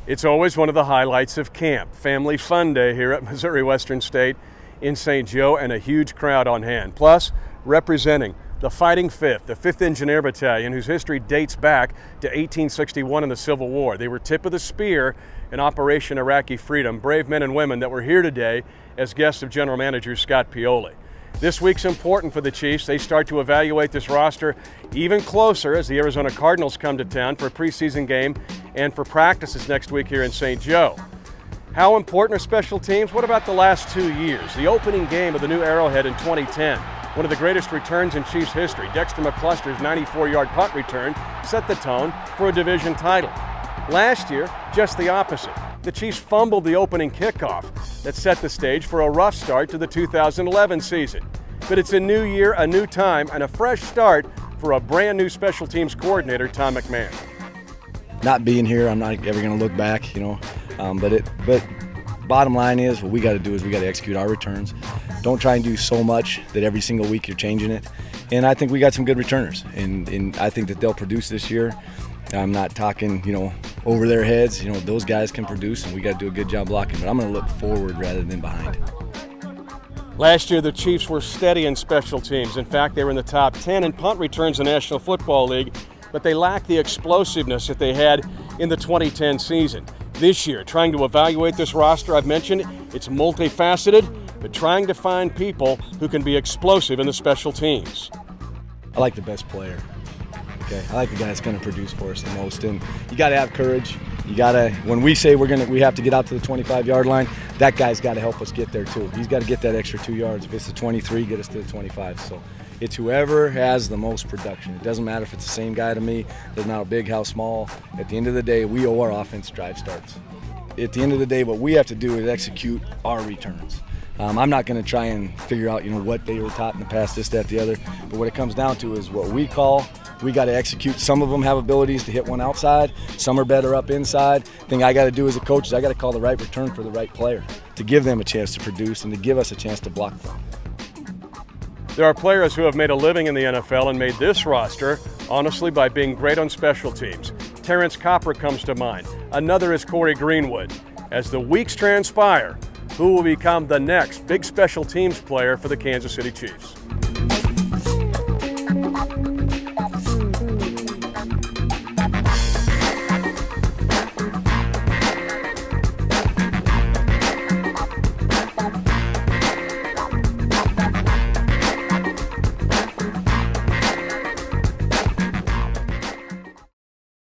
It's always one of the highlights of camp. Family Fun Day here at Missouri Western State in St. Joe, and a huge crowd on hand. Plus, representing the Fighting Fifth, the 5th Engineer Battalion, whose history dates back to 1861 in the Civil War. They were tip of the spear in Operation Iraqi Freedom, brave men and women that were here today as guests of General Manager Scott Pioli. This week's important for the Chiefs. They start to evaluate this roster even closer as the Arizona Cardinals come to town for a preseason game and for practices next week here in St. Joe. How important are special teams? What about the last 2 years? The opening game of the new Arrowhead in 2010, one of the greatest returns in Chiefs history. Dexter McCluster's 94-yard punt return set the tone for a division title. Last year, just the opposite. The Chiefs fumbled the opening kickoff that set the stage for a rough start to the 2011 season. But it's a new year, a new time, and a fresh start for a brand new special teams coordinator, Tom McMahon. Not being here, I'm not ever going to look back, you know. But bottom line is, what we got to do is we got to execute our returns. Don't try and do so much that every single week you're changing it. And I think we got some good returners, and I think that they'll produce this year. I'm not talking, you know, over their heads. You know, those guys can produce, and we got to do a good job blocking. But I'm going to look forward rather than behind. Last year, the Chiefs were steady in special teams. In fact, they were in the top 10 in punt returns in the National Football League, but they lacked the explosiveness that they had in the 2010 season. This year, trying to evaluate this roster, I've mentioned, it's multifaceted, but trying to find people who can be explosive in the special teams. I like the best player. Okay, I like the guy that's going to produce for us the most, and you got to have courage. You got to, when we say we have to get out to the 25-yard line, that guy's got to help us get there too. He's got to get that extra 2 yards. If it's the 23, get us to the 25. So it's whoever has the most production. It doesn't matter if it's the same guy to me. Doesn't matter how big, how small. At the end of the day, we owe our offense drive starts. At the end of the day, what we have to do is execute our returns. I'm not going to try and figure out, you know, what they were taught in the past, this, that, the other. But what it comes down to is what we call. We got to execute. Some of them have abilities to hit one outside. Some are better up inside. The thing I got to do as a coach is I got to call the right return for the right player to give them a chance to produce and to give us a chance to block them. There are players who have made a living in the NFL and made this roster, honestly, by being great on special teams. Terrence Copper comes to mind. Another is Corey Greenwood. As the weeks transpire, who will become the next big special teams player for the Kansas City Chiefs?